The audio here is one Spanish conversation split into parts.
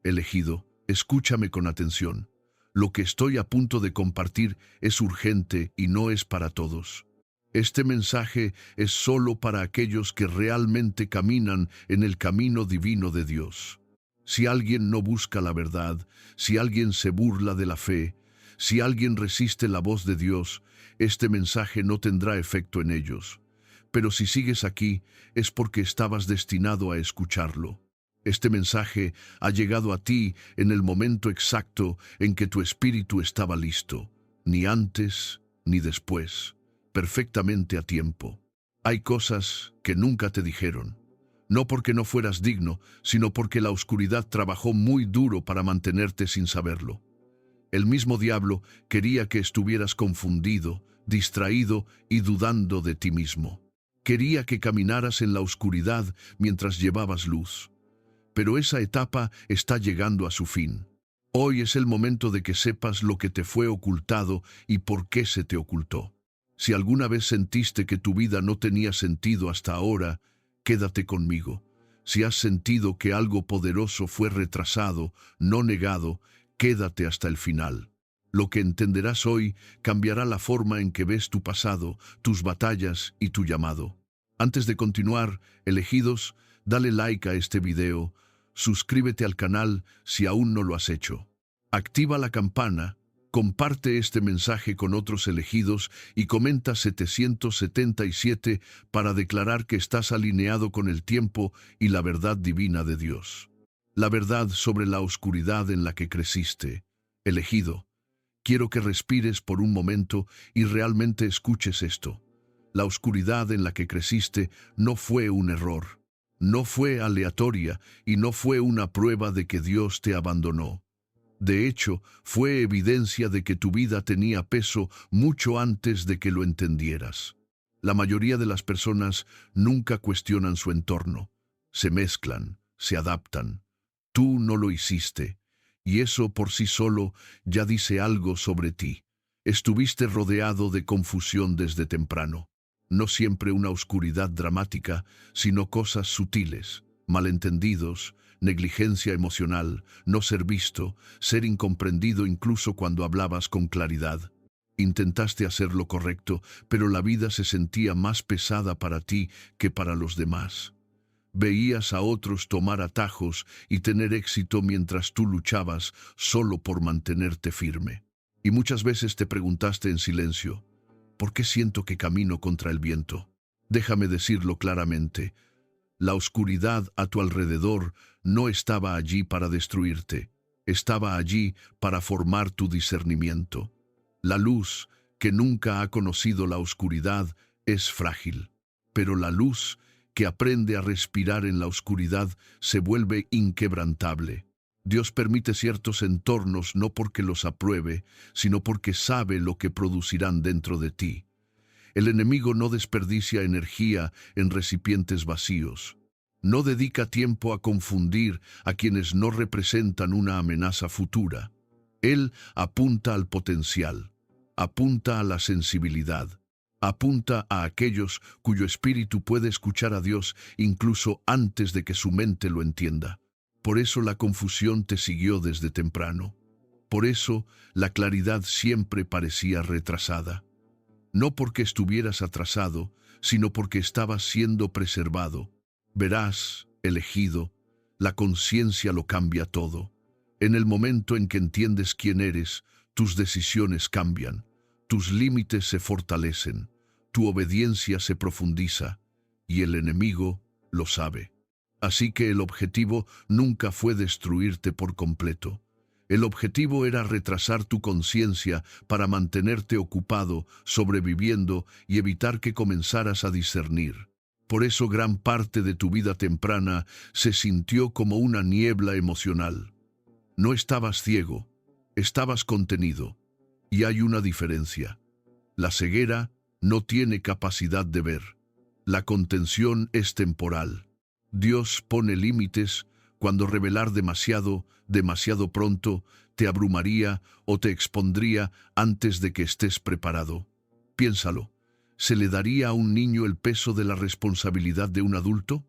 Elegido, escúchame con atención. Lo que estoy a punto de compartir es urgente y no es para todos. Este mensaje es solo para aquellos que realmente caminan en el camino divino de Dios. Si alguien no busca la verdad, si alguien se burla de la fe, si alguien resiste la voz de Dios, este mensaje no tendrá efecto en ellos. Pero si sigues aquí, es porque estabas destinado a escucharlo. Este mensaje ha llegado a ti en el momento exacto en que tu espíritu estaba listo, ni antes ni después, perfectamente a tiempo. Hay cosas que nunca te dijeron, no porque no fueras digno, sino porque la oscuridad trabajó muy duro para mantenerte sin saberlo. El mismo diablo quería que estuvieras confundido, distraído y dudando de ti mismo. Quería que caminaras en la oscuridad mientras llevabas luz. Pero esa etapa está llegando a su fin. Hoy es el momento de que sepas lo que te fue ocultado y por qué se te ocultó. Si alguna vez sentiste que tu vida no tenía sentido hasta ahora, quédate conmigo. Si has sentido que algo poderoso fue retrasado, no negado, quédate hasta el final. Lo que entenderás hoy cambiará la forma en que ves tu pasado, tus batallas y tu llamado. Antes de continuar, elegidos, dale like a este video, suscríbete al canal si aún no lo has hecho. Activa la campana, comparte este mensaje con otros elegidos y comenta 777 para declarar que estás alineado con el tiempo y la verdad divina de Dios. La verdad sobre la oscuridad en la que creciste. Elegido, quiero que respires por un momento y realmente escuches esto. La oscuridad en la que creciste no fue un error. No fue aleatoria y no fue una prueba de que Dios te abandonó. De hecho, fue evidencia de que tu vida tenía peso mucho antes de que lo entendieras. La mayoría de las personas nunca cuestionan su entorno. Se mezclan, se adaptan. Tú no lo hiciste, y eso por sí solo ya dice algo sobre ti. Estuviste rodeado de confusión desde temprano. No siempre una oscuridad dramática, sino cosas sutiles, malentendidos, negligencia emocional, no ser visto, ser incomprendido incluso cuando hablabas con claridad. Intentaste hacer lo correcto, pero la vida se sentía más pesada para ti que para los demás. Veías a otros tomar atajos y tener éxito mientras tú luchabas solo por mantenerte firme. Y muchas veces te preguntaste en silencio, ¿por qué siento que camino contra el viento? Déjame decirlo claramente. La oscuridad a tu alrededor no estaba allí para destruirte. Estaba allí para formar tu discernimiento. La luz, que nunca ha conocido la oscuridad, es frágil. Pero la luz, que aprende a respirar en la oscuridad, se vuelve inquebrantable. Dios permite ciertos entornos no porque los apruebe, sino porque sabe lo que producirán dentro de ti. El enemigo no desperdicia energía en recipientes vacíos. No dedica tiempo a confundir a quienes no representan una amenaza futura. Él apunta al potencial, apunta a la sensibilidad, apunta a aquellos cuyo espíritu puede escuchar a Dios incluso antes de que su mente lo entienda. Por eso la confusión te siguió desde temprano. Por eso la claridad siempre parecía retrasada. No porque estuvieras atrasado, sino porque estabas siendo preservado. Verás, elegido, la conciencia lo cambia todo. En el momento en que entiendes quién eres, tus decisiones cambian, tus límites se fortalecen, tu obediencia se profundiza, y el enemigo lo sabe. Así que el objetivo nunca fue destruirte por completo. El objetivo era retrasar tu conciencia para mantenerte ocupado, sobreviviendo y evitar que comenzaras a discernir. Por eso gran parte de tu vida temprana se sintió como una niebla emocional. No estabas ciego, estabas contenido. Y hay una diferencia. La ceguera no tiene capacidad de ver. La contención es temporal. Dios pone límites cuando revelar demasiado pronto te abrumaría o te expondría antes de que estés preparado. Piénsalo, ¿se le daría a un niño el peso de la responsabilidad de un adulto?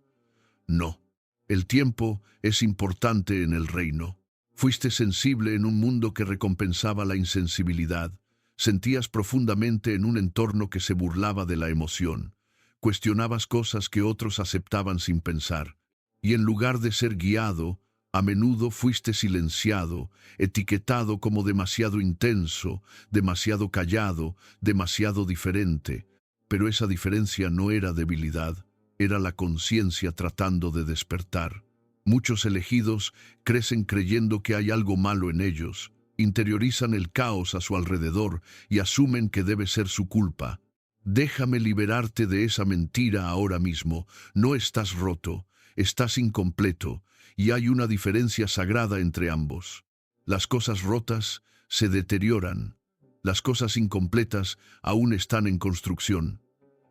No. El tiempo es importante en el reino. Fuiste sensible en un mundo que recompensaba la insensibilidad. Sentías profundamente en un entorno que se burlaba de la emoción. Cuestionabas cosas que otros aceptaban sin pensar. Y en lugar de ser guiado, a menudo fuiste silenciado, etiquetado como demasiado intenso, demasiado callado, demasiado diferente. Pero esa diferencia no era debilidad, era la conciencia tratando de despertar. Muchos elegidos crecen creyendo que hay algo malo en ellos, interiorizan el caos a su alrededor y asumen que debe ser su culpa. Déjame liberarte de esa mentira ahora mismo. No estás roto, estás incompleto, y hay una diferencia sagrada entre ambos. Las cosas rotas se deterioran, las cosas incompletas aún están en construcción.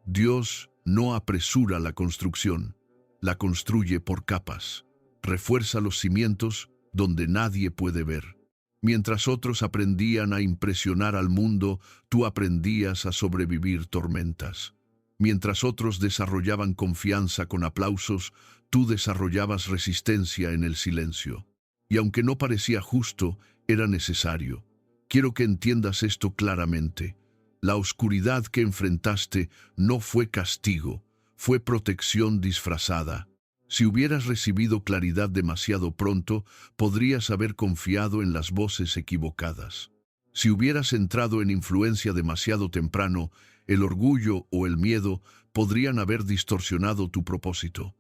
Dios no apresura la construcción, la construye por capas. Refuerza los cimientos donde nadie puede ver. Mientras otros aprendían a impresionar al mundo, tú aprendías a sobrevivir tormentas. Mientras otros desarrollaban confianza con aplausos, tú desarrollabas resistencia en el silencio. Y aunque no parecía justo, era necesario. Quiero que entiendas esto claramente. La oscuridad que enfrentaste no fue castigo, fue protección disfrazada. Si hubieras recibido claridad demasiado pronto, podrías haber confiado en las voces equivocadas. Si hubieras entrado en influencia demasiado temprano, el orgullo o el miedo podrían haber distorsionado tu propósito.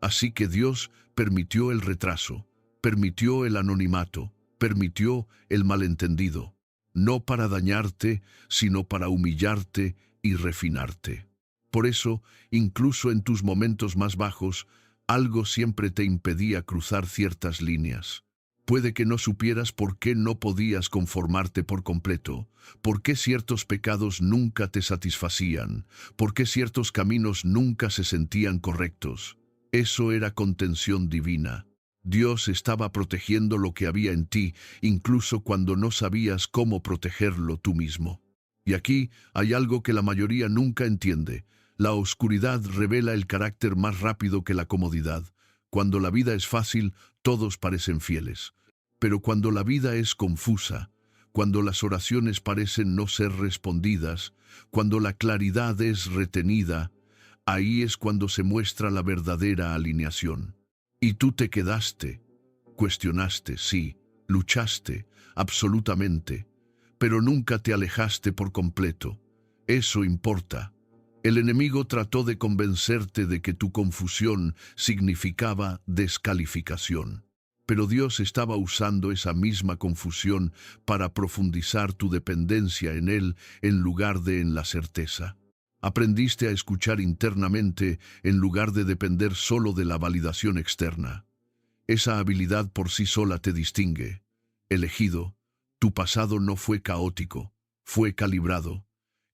Así que Dios permitió el retraso, permitió el anonimato, permitió el malentendido, no para dañarte, sino para humillarte y refinarte. Por eso, incluso en tus momentos más bajos, algo siempre te impedía cruzar ciertas líneas. Puede que no supieras por qué no podías conformarte por completo, por qué ciertos pecados nunca te satisfacían, por qué ciertos caminos nunca se sentían correctos. Eso era contención divina. Dios estaba protegiendo lo que había en ti, incluso cuando no sabías cómo protegerlo tú mismo. Y aquí hay algo que la mayoría nunca entiende. La oscuridad revela el carácter más rápido que la comodidad. Cuando la vida es fácil, todos parecen fieles. Pero cuando la vida es confusa, cuando las oraciones parecen no ser respondidas, cuando la claridad es retenida, ahí es cuando se muestra la verdadera alineación. Y tú te quedaste, cuestionaste, sí, luchaste, absolutamente, pero nunca te alejaste por completo. Eso importa. El enemigo trató de convencerte de que tu confusión significaba descalificación. Pero Dios estaba usando esa misma confusión para profundizar tu dependencia en Él en lugar de en la certeza. Aprendiste a escuchar internamente en lugar de depender solo de la validación externa. Esa habilidad por sí sola te distingue. Elegido, tu pasado no fue caótico, fue calibrado.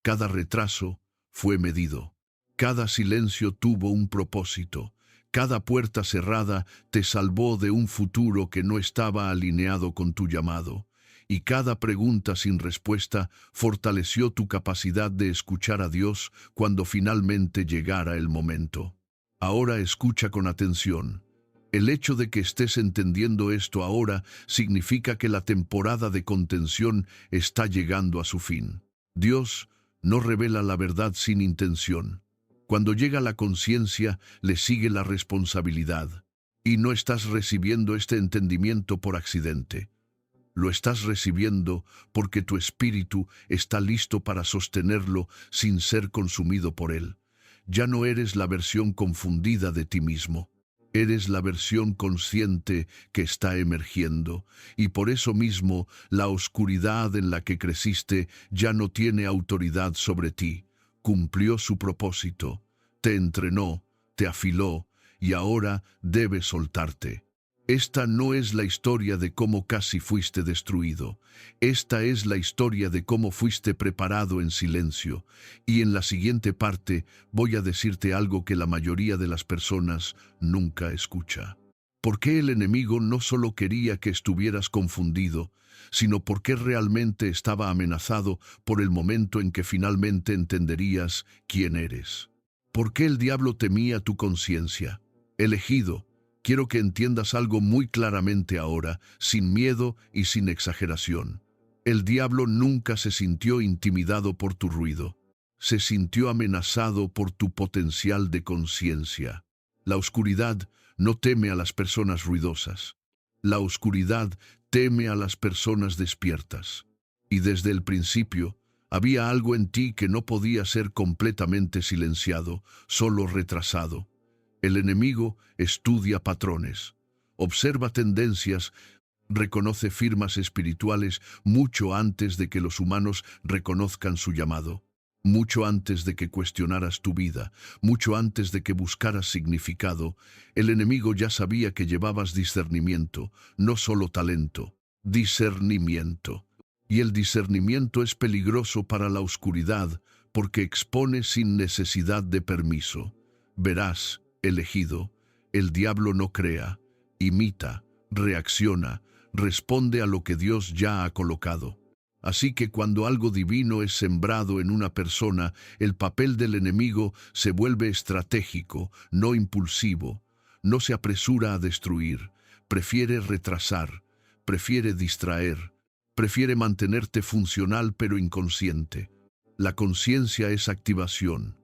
Cada retraso fue medido. Cada silencio tuvo un propósito. Cada puerta cerrada te salvó de un futuro que no estaba alineado con tu llamado. Y cada pregunta sin respuesta fortaleció tu capacidad de escuchar a Dios cuando finalmente llegara el momento. Ahora escucha con atención. El hecho de que estés entendiendo esto ahora significa que la temporada de contención está llegando a su fin. Dios no revela la verdad sin intención. Cuando llega la conciencia, le sigue la responsabilidad. Y no estás recibiendo este entendimiento por accidente. Lo estás recibiendo porque tu espíritu está listo para sostenerlo sin ser consumido por él. Ya no eres la versión confundida de ti mismo. Eres la versión consciente que está emergiendo, y por eso mismo la oscuridad en la que creciste ya no tiene autoridad sobre ti. Cumplió su propósito, te entrenó, te afiló, y ahora debe soltarte. Esta no es la historia de cómo casi fuiste destruido. Esta es la historia de cómo fuiste preparado en silencio. Y en la siguiente parte voy a decirte algo que la mayoría de las personas nunca escucha. ¿Por qué el enemigo no solo quería que estuvieras confundido, sino porque realmente estaba amenazado por el momento en que finalmente entenderías quién eres? ¿Por qué el diablo temía tu conciencia? Elegido, Quiero que entiendas algo muy claramente ahora, sin miedo y sin exageración. El diablo nunca se sintió intimidado por tu ruido. Se sintió amenazado por tu potencial de conciencia. La oscuridad no teme a las personas ruidosas. La oscuridad teme a las personas despiertas. Y desde el principio, había algo en ti que no podía ser completamente silenciado, solo retrasado. El enemigo estudia patrones, observa tendencias, reconoce firmas espirituales mucho antes de que los humanos reconozcan su llamado, mucho antes de que cuestionaras tu vida, mucho antes de que buscaras significado. El enemigo ya sabía que llevabas discernimiento, no solo talento, discernimiento. Y el discernimiento es peligroso para la oscuridad porque expone sin necesidad de permiso. Verás, elegido, el diablo no crea, imita, reacciona, responde a lo que Dios ya ha colocado. Así que cuando algo divino es sembrado en una persona, el papel del enemigo se vuelve estratégico, no impulsivo. No se apresura a destruir, prefiere retrasar, prefiere distraer, prefiere mantenerte funcional pero inconsciente. La conciencia es activación.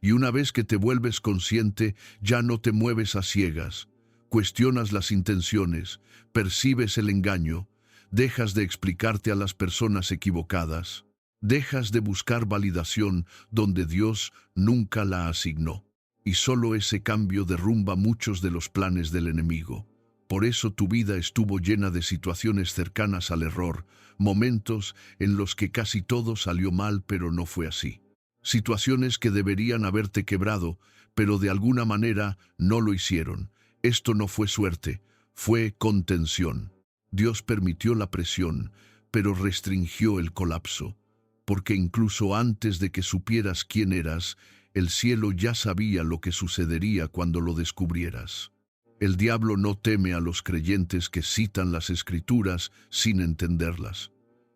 Y una vez que te vuelves consciente, ya no te mueves a ciegas. Cuestionas las intenciones, percibes el engaño, dejas de explicarte a las personas equivocadas, dejas de buscar validación donde Dios nunca la asignó. Y solo ese cambio derrumba muchos de los planes del enemigo. Por eso tu vida estuvo llena de situaciones cercanas al error, momentos en los que casi todo salió mal, pero no fue así. Situaciones que deberían haberte quebrado, pero de alguna manera no lo hicieron. Esto no fue suerte, fue contención. Dios permitió la presión, pero restringió el colapso, porque incluso antes de que supieras quién eras, el cielo ya sabía lo que sucedería cuando lo descubrieras. El diablo no teme a los creyentes que citan las Escrituras sin entenderlas.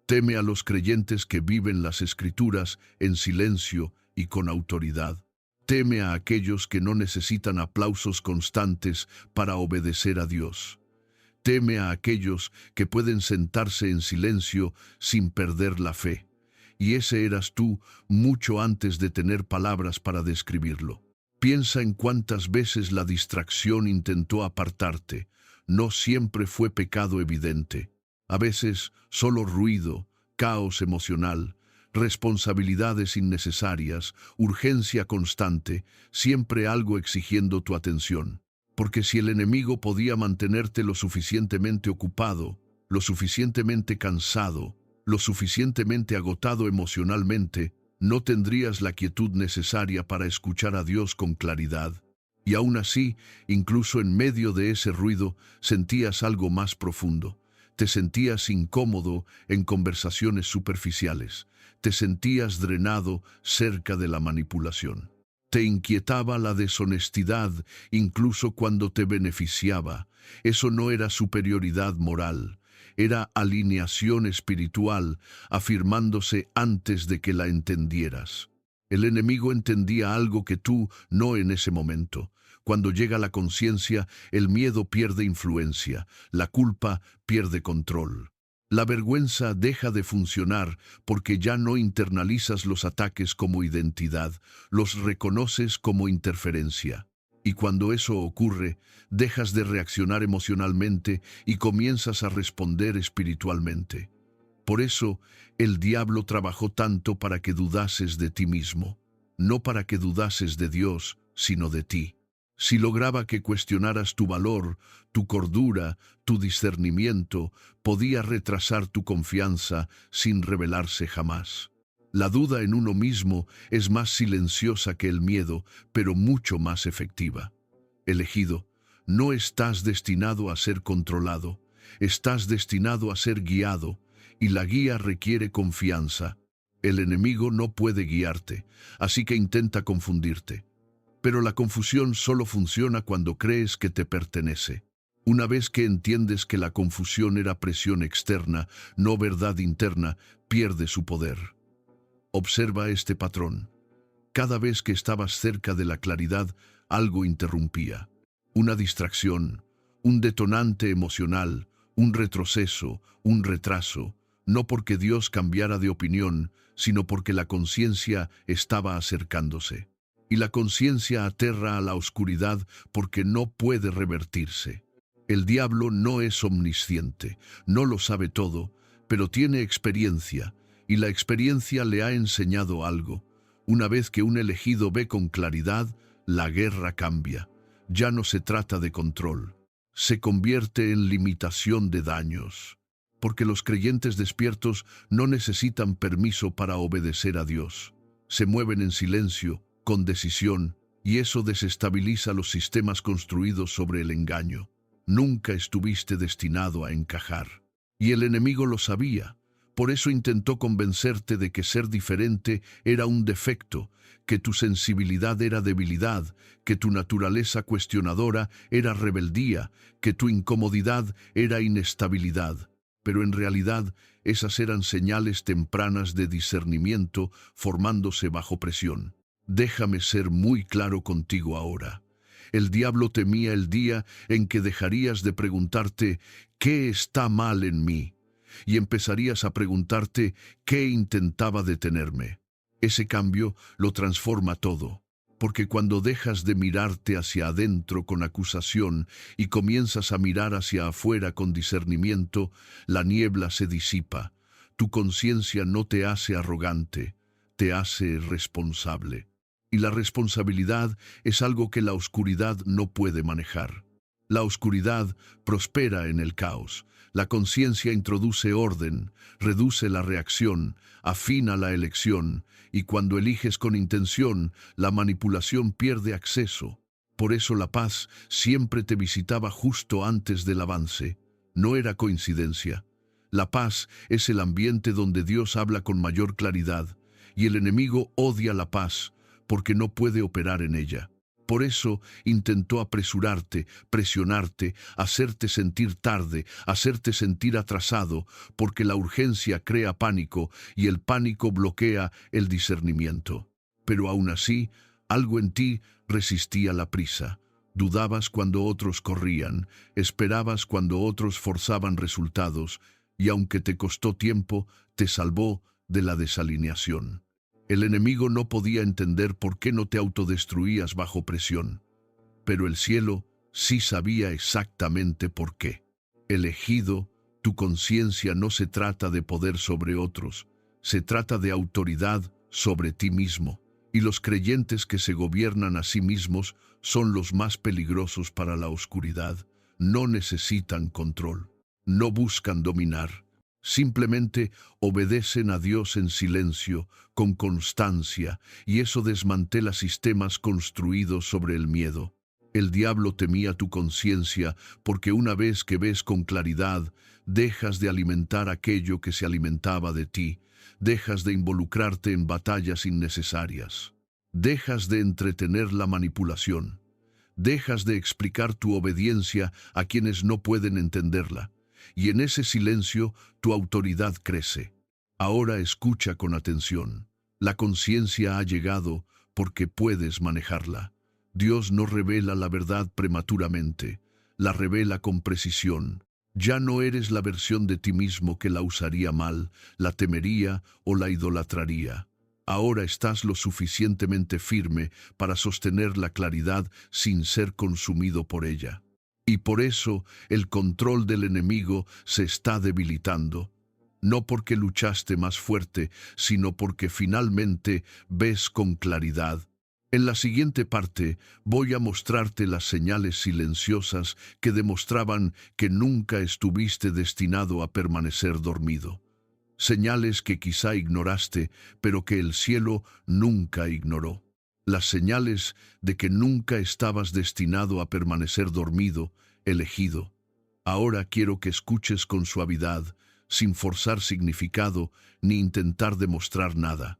Teme a los creyentes que viven las Escrituras en silencio y con autoridad. Teme a aquellos que no necesitan aplausos constantes para obedecer a Dios. Teme a aquellos que pueden sentarse en silencio sin perder la fe. Y ese eras tú mucho antes de tener palabras para describirlo. Piensa en cuántas veces la distracción intentó apartarte. No siempre fue pecado evidente. A veces solo ruido, caos emocional, responsabilidades innecesarias, urgencia constante, siempre algo exigiendo tu atención. Porque si el enemigo podía mantenerte lo suficientemente ocupado, lo suficientemente cansado, lo suficientemente agotado emocionalmente, no tendrías la quietud necesaria para escuchar a Dios con claridad. Y aún así, incluso en medio de ese ruido, sentías algo más profundo. Te sentías incómodo en conversaciones superficiales. Te sentías drenado cerca de la manipulación. Te inquietaba la deshonestidad incluso cuando te beneficiaba. Eso no era superioridad moral. Era alineación espiritual, afirmándose antes de que la entendieras. El enemigo entendía algo que tú no en ese momento. Cuando llega la conciencia, el miedo pierde influencia, la culpa pierde control. La vergüenza deja de funcionar porque ya no internalizas los ataques como identidad, los reconoces como interferencia. Y cuando eso ocurre, dejas de reaccionar emocionalmente y comienzas a responder espiritualmente. Por eso, el diablo trabajó tanto para que dudases de ti mismo, no para que dudases de Dios, sino de ti. Si lograba que cuestionaras tu valor, tu cordura, tu discernimiento, podía retrasar tu confianza sin revelarse jamás. La duda en uno mismo es más silenciosa que el miedo, pero mucho más efectiva. Elegido, no estás destinado a ser controlado, estás destinado a ser guiado, y la guía requiere confianza. El enemigo no puede guiarte, así que intenta confundirte. Pero la confusión solo funciona cuando crees que te pertenece. Una vez que entiendes que la confusión era presión externa, no verdad interna, pierde su poder. Observa este patrón. Cada vez que estabas cerca de la claridad, algo interrumpía. Una distracción, un detonante emocional, un retroceso, un retraso, no porque Dios cambiara de opinión, sino porque la conciencia estaba acercándose. Y la conciencia aterra a la oscuridad porque no puede revertirse. El diablo no es omnisciente, no lo sabe todo, pero tiene experiencia, y la experiencia le ha enseñado algo. Una vez que un elegido ve con claridad, la guerra cambia. Ya no se trata de control. Se convierte en limitación de daños. Porque los creyentes despiertos no necesitan permiso para obedecer a Dios. Se mueven en silencio, con decisión, y eso desestabiliza los sistemas construidos sobre el engaño. Nunca estuviste destinado a encajar. Y el enemigo lo sabía. Por eso intentó convencerte de que ser diferente era un defecto, que tu sensibilidad era debilidad, que tu naturaleza cuestionadora era rebeldía, que tu incomodidad era inestabilidad. Pero en realidad esas eran señales tempranas de discernimiento formándose bajo presión. Déjame ser muy claro contigo ahora. El diablo temía el día en que dejarías de preguntarte ¿qué está mal en mí? Y empezarías a preguntarte ¿qué intentaba detenerme? Ese cambio lo transforma todo, porque cuando dejas de mirarte hacia adentro con acusación y comienzas a mirar hacia afuera con discernimiento, la niebla se disipa. Tu conciencia no te hace arrogante, te hace responsable. Y la responsabilidad es algo que la oscuridad no puede manejar. La oscuridad prospera en el caos. La conciencia introduce orden, reduce la reacción, afina la elección, y cuando eliges con intención, la manipulación pierde acceso. Por eso la paz siempre te visitaba justo antes del avance. No era coincidencia. La paz es el ambiente donde Dios habla con mayor claridad, y el enemigo odia la paz, porque no puede operar en ella. Por eso intentó apresurarte, presionarte, hacerte sentir tarde, hacerte sentir atrasado, porque la urgencia crea pánico y el pánico bloquea el discernimiento. Pero aún así, algo en ti resistía la prisa. Dudabas cuando otros corrían, esperabas cuando otros forzaban resultados, y aunque te costó tiempo, te salvó de la desalineación. El enemigo no podía entender por qué no te autodestruías bajo presión, pero el cielo sí sabía exactamente por qué. Elegido, tu conciencia no se trata de poder sobre otros, se trata de autoridad sobre ti mismo, y los creyentes que se gobiernan a sí mismos son los más peligrosos para la oscuridad. No necesitan control, no buscan dominar. Simplemente obedecen a Dios en silencio, con constancia, y eso desmantela sistemas construidos sobre el miedo. El diablo temía tu conciencia porque una vez que ves con claridad, dejas de alimentar aquello que se alimentaba de ti, dejas de involucrarte en batallas innecesarias, dejas de entretener la manipulación, dejas de explicar tu obediencia a quienes no pueden entenderla. Y en ese silencio tu autoridad crece. Ahora escucha con atención. La conciencia ha llegado porque puedes manejarla. Dios no revela la verdad prematuramente, la revela con precisión. Ya no eres la versión de ti mismo que la usaría mal, la temería o la idolatraría. Ahora estás lo suficientemente firme para sostener la claridad sin ser consumido por ella. Y por eso el control del enemigo se está debilitando, no porque luchaste más fuerte, sino porque finalmente ves con claridad. En la siguiente parte voy a mostrarte las señales silenciosas que demostraban que nunca estuviste destinado a permanecer dormido. Señales que quizá ignoraste, pero que el cielo nunca ignoró. Las señales de que nunca estabas destinado a permanecer dormido, elegido. Ahora quiero que escuches con suavidad, sin forzar significado ni intentar demostrar nada.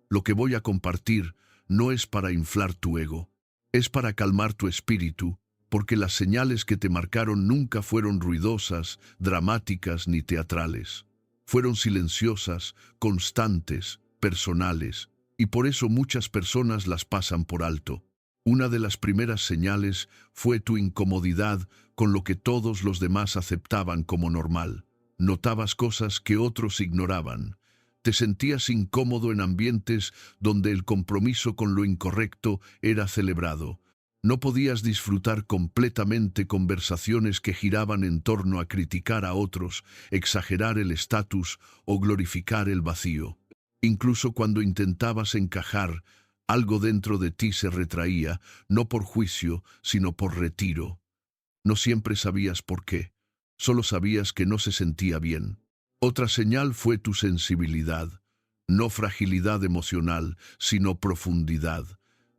Lo que voy a compartir no es para inflar tu ego, es para calmar tu espíritu, porque las señales que te marcaron nunca fueron ruidosas, dramáticas ni teatrales. Fueron silenciosas, constantes, personales, y por eso muchas personas las pasan por alto. Una de las primeras señales fue tu incomodidad con lo que todos los demás aceptaban como normal. Notabas cosas que otros ignoraban. Te sentías incómodo en ambientes donde el compromiso con lo incorrecto era celebrado. No podías disfrutar completamente conversaciones que giraban en torno a criticar a otros, exagerar el estatus o glorificar el vacío. Incluso cuando intentabas encajar, algo dentro de ti se retraía, no por juicio, sino por retiro. No siempre sabías por qué, solo sabías que no se sentía bien. Otra señal fue tu sensibilidad, no fragilidad emocional, sino profundidad.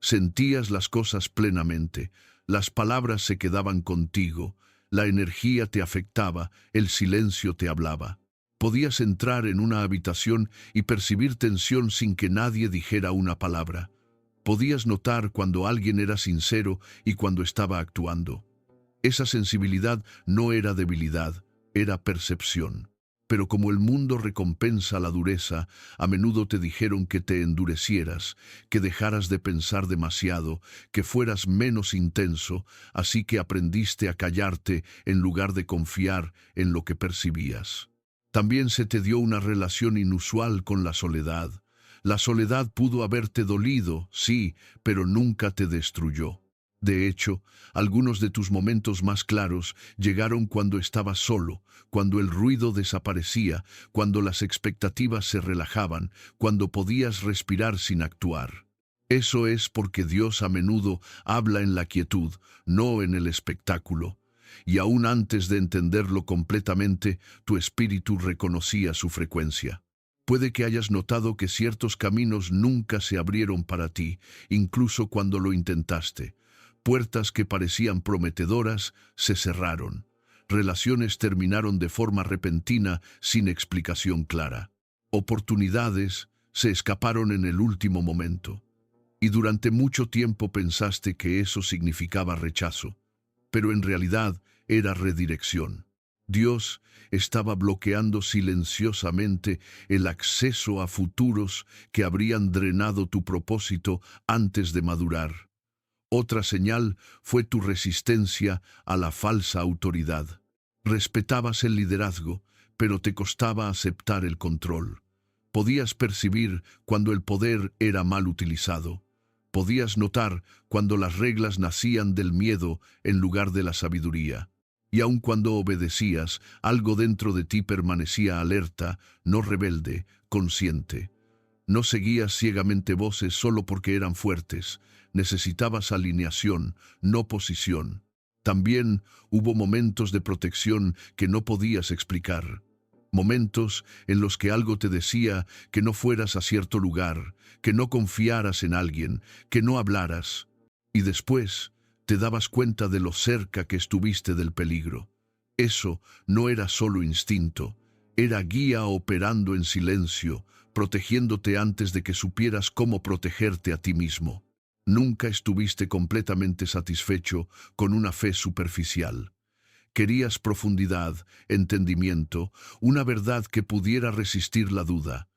Sentías las cosas plenamente, las palabras se quedaban contigo, la energía te afectaba, el silencio te hablaba. Podías entrar en una habitación y percibir tensión sin que nadie dijera una palabra. Podías notar cuando alguien era sincero y cuando estaba actuando. Esa sensibilidad no era debilidad, era percepción. Pero como el mundo recompensa la dureza, a menudo te dijeron que te endurecieras, que dejaras de pensar demasiado, que fueras menos intenso, así que aprendiste a callarte en lugar de confiar en lo que percibías. También se te dio una relación inusual con la soledad. La soledad pudo haberte dolido, sí, pero nunca te destruyó. De hecho, algunos de tus momentos más claros llegaron cuando estabas solo, cuando el ruido desaparecía, cuando las expectativas se relajaban, cuando podías respirar sin actuar. Eso es porque Dios a menudo habla en la quietud, no en el espectáculo. Y aún antes de entenderlo completamente, tu espíritu reconocía su frecuencia. Puede que hayas notado que ciertos caminos nunca se abrieron para ti, incluso cuando lo intentaste. Puertas que parecían prometedoras se cerraron. Relaciones terminaron de forma repentina sin explicación clara. Oportunidades se escaparon en el último momento. Y durante mucho tiempo pensaste que eso significaba rechazo. Pero en realidad era redirección. Dios estaba bloqueando silenciosamente el acceso a futuros que habrían drenado tu propósito antes de madurar. Otra señal fue tu resistencia a la falsa autoridad. Respetabas el liderazgo, pero te costaba aceptar el control. Podías percibir cuando el poder era mal utilizado. Podías notar cuando las reglas nacían del miedo en lugar de la sabiduría. Y aun cuando obedecías, algo dentro de ti permanecía alerta, no rebelde, consciente. No seguías ciegamente voces solo porque eran fuertes. Necesitabas alineación, no posición. También hubo momentos de protección que no podías explicar. Momentos en los que algo te decía que no fueras a cierto lugar, que no confiaras en alguien, que no hablaras. Y después te dabas cuenta de lo cerca que estuviste del peligro. Eso no era solo instinto, era guía operando en silencio, protegiéndote antes de que supieras cómo protegerte a ti mismo. Nunca estuviste completamente satisfecho con una fe superficial. Querías profundidad, entendimiento, una verdad que pudiera resistir la duda.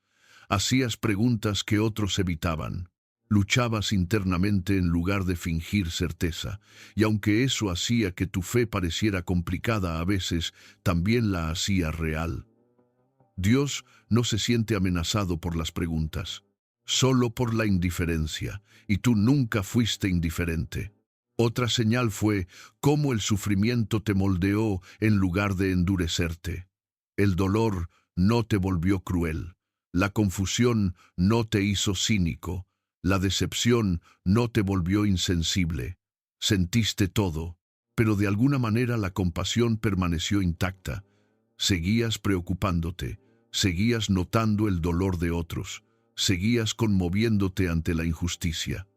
Hacías preguntas que otros evitaban. Luchabas internamente en lugar de fingir certeza, y aunque eso hacía que tu fe pareciera complicada a veces, también la hacía real. Dios no se siente amenazado por las preguntas, solo por la indiferencia, y tú nunca fuiste indiferente. Otra señal fue cómo el sufrimiento te moldeó en lugar de endurecerte. El dolor no te volvió cruel, la confusión no te hizo cínico, la decepción no te volvió insensible. Sentiste todo, pero de alguna manera la compasión permaneció intacta. Seguías preocupándote, seguías notando el dolor de otros, seguías conmoviéndote ante la injusticia.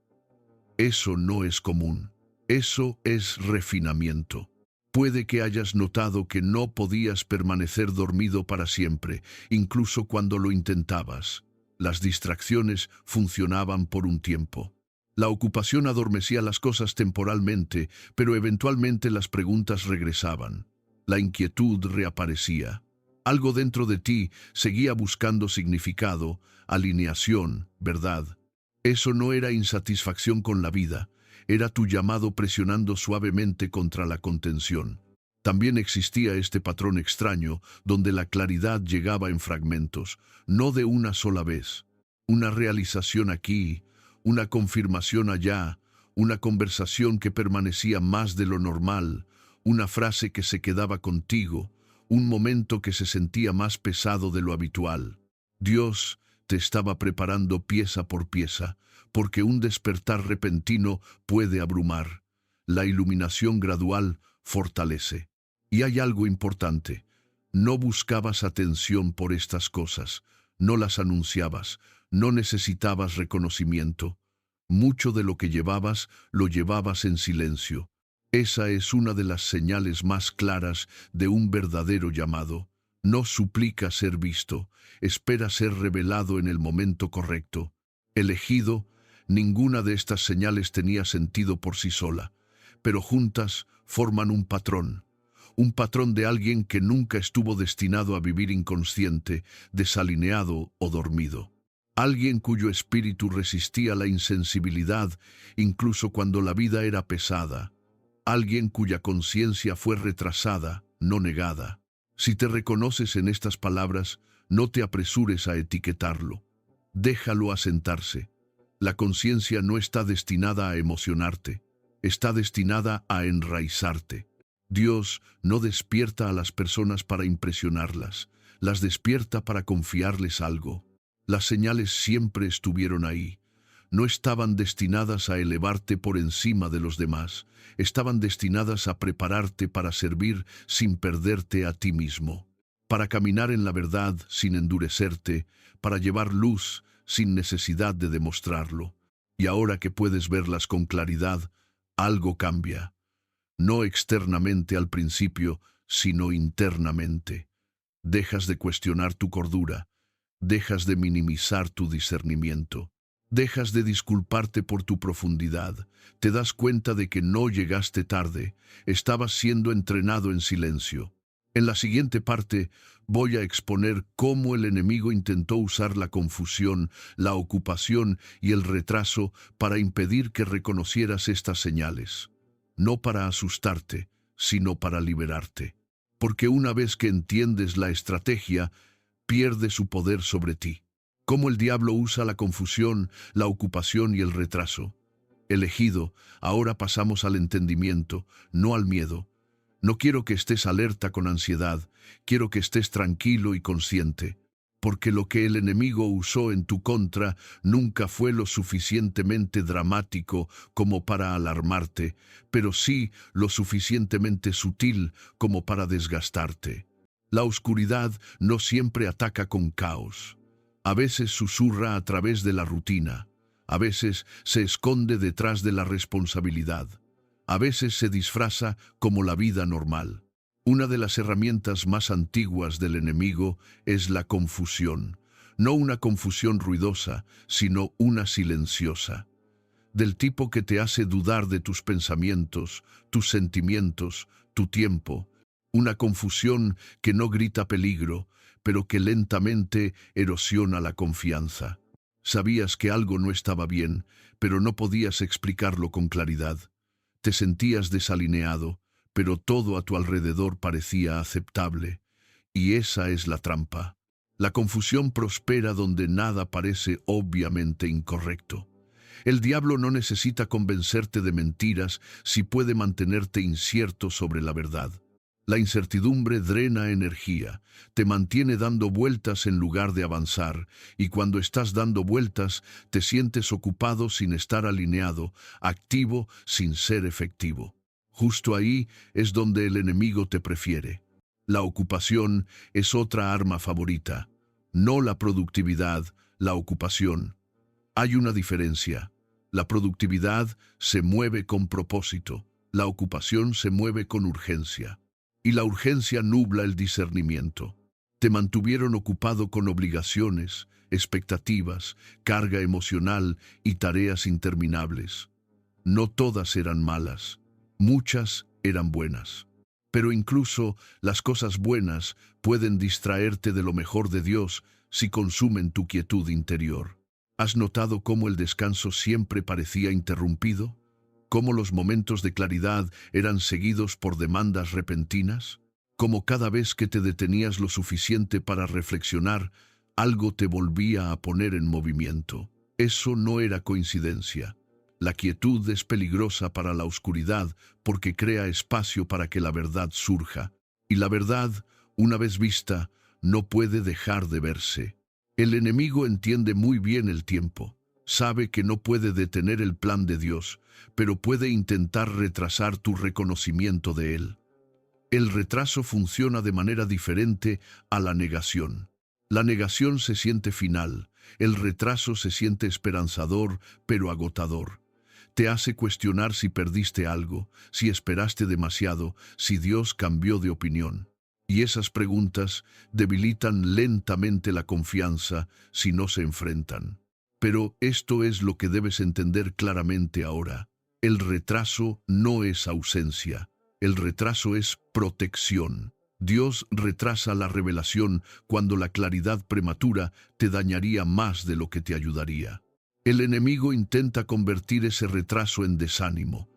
Eso no es común. Eso es refinamiento. Puede que hayas notado que no podías permanecer dormido para siempre, incluso cuando lo intentabas. Las distracciones funcionaban por un tiempo. La ocupación adormecía las cosas temporalmente, pero eventualmente las preguntas regresaban. La inquietud reaparecía. Algo dentro de ti seguía buscando significado, alineación, verdad. Eso no era insatisfacción con la vida. Era tu llamado presionando suavemente contra la contención. También existía este patrón extraño donde la claridad llegaba en fragmentos, no de una sola vez. Una realización aquí, una confirmación allá, una conversación que permanecía más de lo normal, una frase que se quedaba contigo, un momento que se sentía más pesado de lo habitual. Dios te estaba preparando pieza por pieza, porque un despertar repentino puede abrumar. La iluminación gradual fortalece. Y hay algo importante. No buscabas atención por estas cosas, no las anunciabas, no necesitabas reconocimiento. Mucho de lo que llevabas, lo llevabas en silencio. Esa es una de las señales más claras de un verdadero llamado. No suplica ser visto, espera ser revelado en el momento correcto. Elegido, ninguna de estas señales tenía sentido por sí sola, pero juntas forman un patrón de alguien que nunca estuvo destinado a vivir inconsciente, desalineado o dormido. Alguien cuyo espíritu resistía la insensibilidad incluso cuando la vida era pesada. Alguien cuya conciencia fue retrasada, no negada. Si te reconoces en estas palabras, no te apresures a etiquetarlo. Déjalo asentarse. La conciencia no está destinada a emocionarte, está destinada a enraizarte. Dios no despierta a las personas para impresionarlas, las despierta para confiarles algo. Las señales siempre estuvieron ahí. No estaban destinadas a elevarte por encima de los demás, estaban destinadas a prepararte para servir sin perderte a ti mismo, para caminar en la verdad sin endurecerte, para llevar luz sin necesidad de demostrarlo. Y ahora que puedes verlas con claridad, algo cambia. No externamente al principio, sino internamente. Dejas de cuestionar tu cordura, dejas de minimizar tu discernimiento, dejas de disculparte por tu profundidad, te das cuenta de que no llegaste tarde, estabas siendo entrenado en silencio. En la siguiente parte voy a exponer cómo el enemigo intentó usar la confusión, la ocupación y el retraso para impedir que reconocieras estas señales. No para asustarte, sino para liberarte. Porque una vez que entiendes la estrategia, pierde su poder sobre ti. Cómo el diablo usa la confusión, la ocupación y el retraso. Elegido, ahora pasamos al entendimiento, no al miedo. No quiero que estés alerta con ansiedad, quiero que estés tranquilo y consciente. Porque lo que el enemigo usó en tu contra nunca fue lo suficientemente dramático como para alarmarte, pero sí lo suficientemente sutil como para desgastarte. La oscuridad no siempre ataca con caos. A veces susurra a través de la rutina, a veces se esconde detrás de la responsabilidad, a veces se disfraza como la vida normal. Una de las herramientas más antiguas del enemigo es la confusión. No una confusión ruidosa, sino una silenciosa. Del tipo que te hace dudar de tus pensamientos, tus sentimientos, tu tiempo. Una confusión que no grita peligro, pero que lentamente erosiona la confianza. Sabías que algo no estaba bien, pero no podías explicarlo con claridad. Te sentías desalineado, pero todo a tu alrededor parecía aceptable. Y esa es la trampa. La confusión prospera donde nada parece obviamente incorrecto. El diablo no necesita convencerte de mentiras si puede mantenerte incierto sobre la verdad. La incertidumbre drena energía, te mantiene dando vueltas en lugar de avanzar, y cuando estás dando vueltas, te sientes ocupado sin estar alineado, activo sin ser efectivo. Justo ahí es donde el enemigo te prefiere. La ocupación es otra arma favorita. No la productividad, la ocupación. Hay una diferencia. La productividad se mueve con propósito. La ocupación se mueve con urgencia. Y la urgencia nubla el discernimiento. Te mantuvieron ocupado con obligaciones, expectativas, carga emocional y tareas interminables. No todas eran malas. Muchas eran buenas. Pero incluso las cosas buenas pueden distraerte de lo mejor de Dios si consumen tu quietud interior. ¿Has notado cómo el descanso siempre parecía interrumpido? cómo los momentos de claridad eran seguidos por demandas repentinas, cómo cada vez que te detenías lo suficiente para reflexionar, algo te volvía a poner en movimiento. Eso no era coincidencia. La quietud es peligrosa para la oscuridad porque crea espacio para que la verdad surja. Y la verdad, una vez vista, no puede dejar de verse. El enemigo entiende muy bien el tiempo. Sabe que no puede detener el plan de Dios, pero puede intentar retrasar tu reconocimiento de Él. El retraso funciona de manera diferente a la negación. La negación se siente final, el retraso se siente esperanzador, pero agotador. Te hace cuestionar si perdiste algo, si esperaste demasiado, si Dios cambió de opinión. Y esas preguntas debilitan lentamente la confianza si no se enfrentan. Pero esto es lo que debes entender claramente ahora. El retraso no es ausencia, el retraso es protección. Dios retrasa la revelación cuando la claridad prematura te dañaría más de lo que te ayudaría. El enemigo intenta convertir ese retraso en desánimo.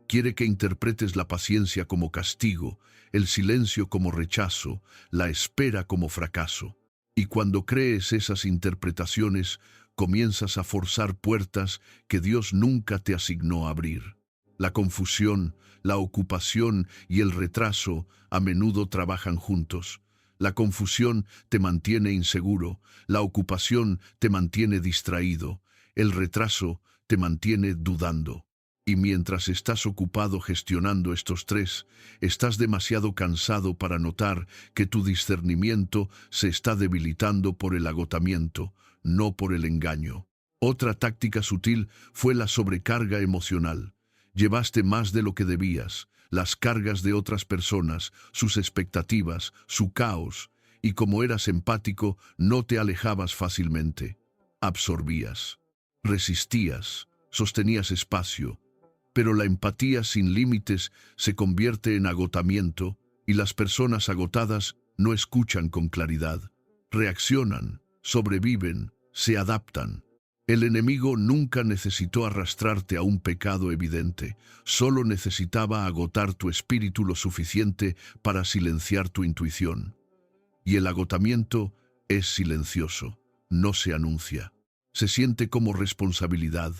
Quiere que interpretes la paciencia como castigo, el silencio como rechazo, la espera como fracaso. Y cuando crees esas interpretaciones, comienzas a forzar puertas que Dios nunca te asignó a abrir. La confusión, la ocupación y el retraso a menudo trabajan juntos. La confusión te mantiene inseguro, la ocupación te mantiene distraído, el retraso te mantiene dudando. Y mientras estás ocupado gestionando estos tres, estás demasiado cansado para notar que tu discernimiento se está debilitando por el agotamiento, no por el engaño. Otra táctica sutil fue la sobrecarga emocional. Llevaste más de lo que debías, las cargas de otras personas, sus expectativas, su caos, y como eras empático, no te alejabas fácilmente. Absorbías, resistías, sostenías espacio, pero la empatía sin límites se convierte en agotamiento y las personas agotadas no escuchan con claridad. Reaccionan, sobreviven, se adaptan. El enemigo nunca necesitó arrastrarte a un pecado evidente, solo necesitaba agotar tu espíritu lo suficiente para silenciar tu intuición. Y el agotamiento es silencioso, no se anuncia. Se siente como responsabilidad,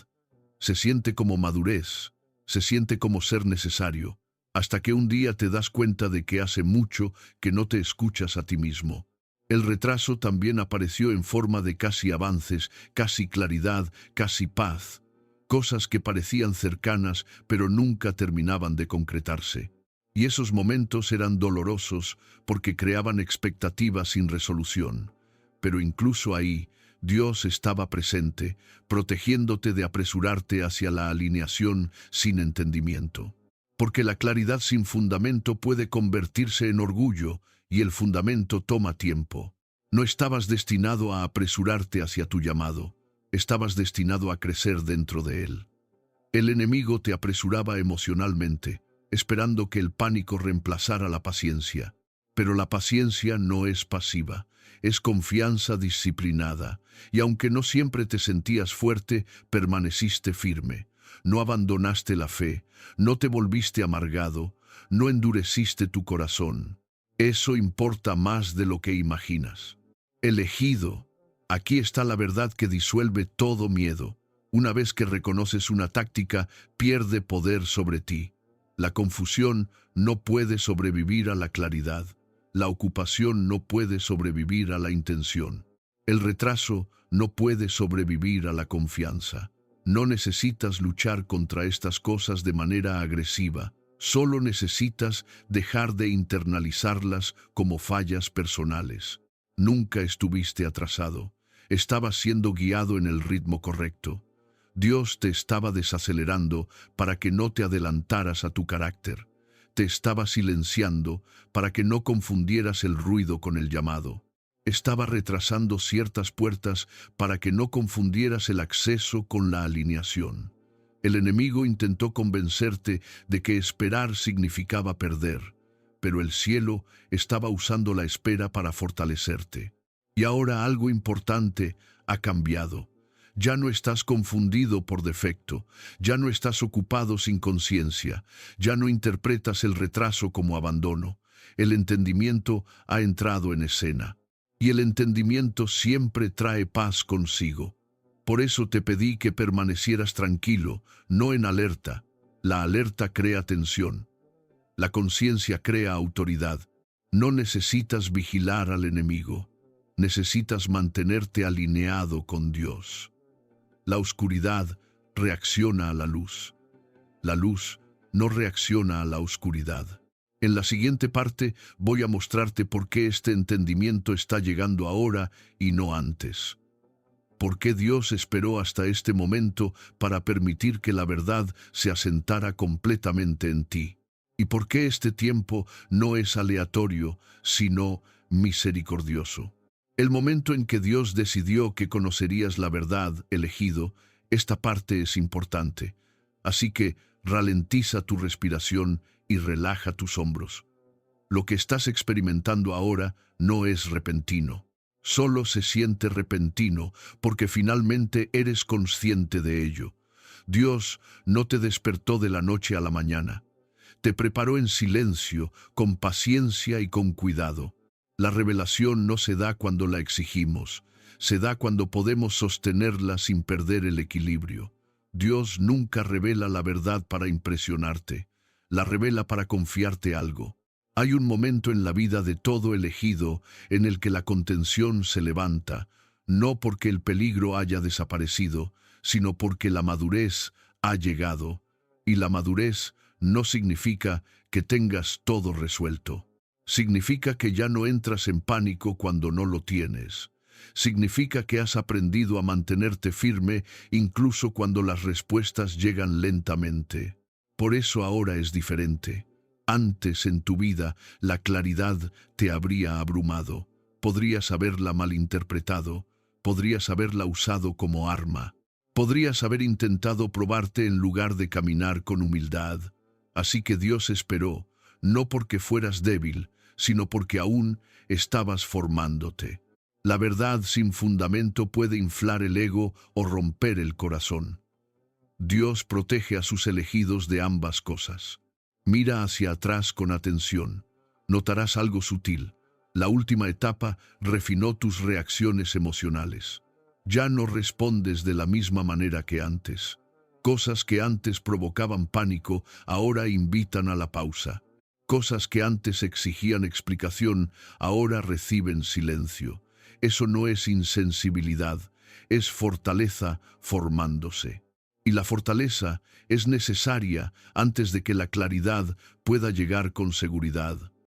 se siente como madurez, se siente como ser necesario, hasta que un día te das cuenta de que hace mucho que no te escuchas a ti mismo. El retraso también apareció en forma de casi avances, casi claridad, casi paz, cosas que parecían cercanas pero nunca terminaban de concretarse. Y esos momentos eran dolorosos porque creaban expectativas sin resolución. Pero incluso ahí, Dios estaba presente, protegiéndote de apresurarte hacia la alineación sin entendimiento. Porque la claridad sin fundamento puede convertirse en orgullo, y el fundamento toma tiempo. No estabas destinado a apresurarte hacia tu llamado, estabas destinado a crecer dentro de él. El enemigo te apresuraba emocionalmente, esperando que el pánico reemplazara la paciencia. Pero la paciencia no es pasiva, es confianza disciplinada, y aunque no siempre te sentías fuerte, permaneciste firme. No abandonaste la fe, no te volviste amargado, no endureciste tu corazón. Eso importa más de lo que imaginas. Elegido, aquí está la verdad que disuelve todo miedo. Una vez que reconoces una táctica, pierde poder sobre ti. La confusión no puede sobrevivir a la claridad. La ocupación no puede sobrevivir a la intención. El retraso no puede sobrevivir a la confianza. No necesitas luchar contra estas cosas de manera agresiva. Solo necesitas dejar de internalizarlas como fallas personales. Nunca estuviste atrasado. Estabas siendo guiado en el ritmo correcto. Dios te estaba desacelerando para que no te adelantaras a tu carácter. Te estaba silenciando para que no confundieras el ruido con el llamado. Estaba retrasando ciertas puertas para que no confundieras el acceso con la alineación. El enemigo intentó convencerte de que esperar significaba perder, pero el cielo estaba usando la espera para fortalecerte. Y ahora algo importante ha cambiado. Ya no estás confundido por defecto, ya no estás ocupado sin conciencia, ya no interpretas el retraso como abandono. El entendimiento ha entrado en escena, y el entendimiento siempre trae paz consigo. Por eso te pedí que permanecieras tranquilo, no en alerta. La alerta crea tensión. La conciencia crea autoridad. No necesitas vigilar al enemigo. Necesitas mantenerte alineado con Dios. La oscuridad reacciona a la luz. La luz no reacciona a la oscuridad. En la siguiente parte voy a mostrarte por qué este entendimiento está llegando ahora y no antes. ¿Por qué Dios esperó hasta este momento para permitir que la verdad se asentara completamente en ti? ¿Y por qué este tiempo no es aleatorio, sino misericordioso? El momento en que Dios decidió que conocerías la verdad, elegido, esta parte es importante. Así que ralentiza tu respiración y relaja tus hombros. Lo que estás experimentando ahora no es repentino. Solo se siente repentino porque finalmente eres consciente de ello. Dios no te despertó de la noche a la mañana. Te preparó en silencio, con paciencia y con cuidado. La revelación no se da cuando la exigimos, se da cuando podemos sostenerla sin perder el equilibrio. Dios nunca revela la verdad para impresionarte, la revela para confiarte algo. Hay un momento en la vida de todo elegido en el que la contención se levanta, no porque el peligro haya desaparecido, sino porque la madurez ha llegado, y la madurez no significa que tengas todo resuelto. Significa que ya no entras en pánico cuando no lo tienes. Significa que has aprendido a mantenerte firme incluso cuando las respuestas llegan lentamente. Por eso ahora es diferente. Antes en tu vida la claridad te habría abrumado. Podrías haberla malinterpretado, podrías haberla usado como arma. Podrías haber intentado probarte en lugar de caminar con humildad. Así que Dios esperó, no porque fueras débil, sino porque aún estabas formándote. La verdad sin fundamento puede inflar el ego o romper el corazón. Dios protege a sus elegidos de ambas cosas. Mira hacia atrás con atención. Notarás algo sutil. La última etapa refinó tus reacciones emocionales. Ya no respondes de la misma manera que antes. Cosas que antes provocaban pánico ahora invitan a la pausa. Cosas que antes exigían explicación ahora reciben silencio. Eso no es insensibilidad, es fortaleza formándose. Y la fortaleza es necesaria antes de que la claridad pueda llegar con seguridad.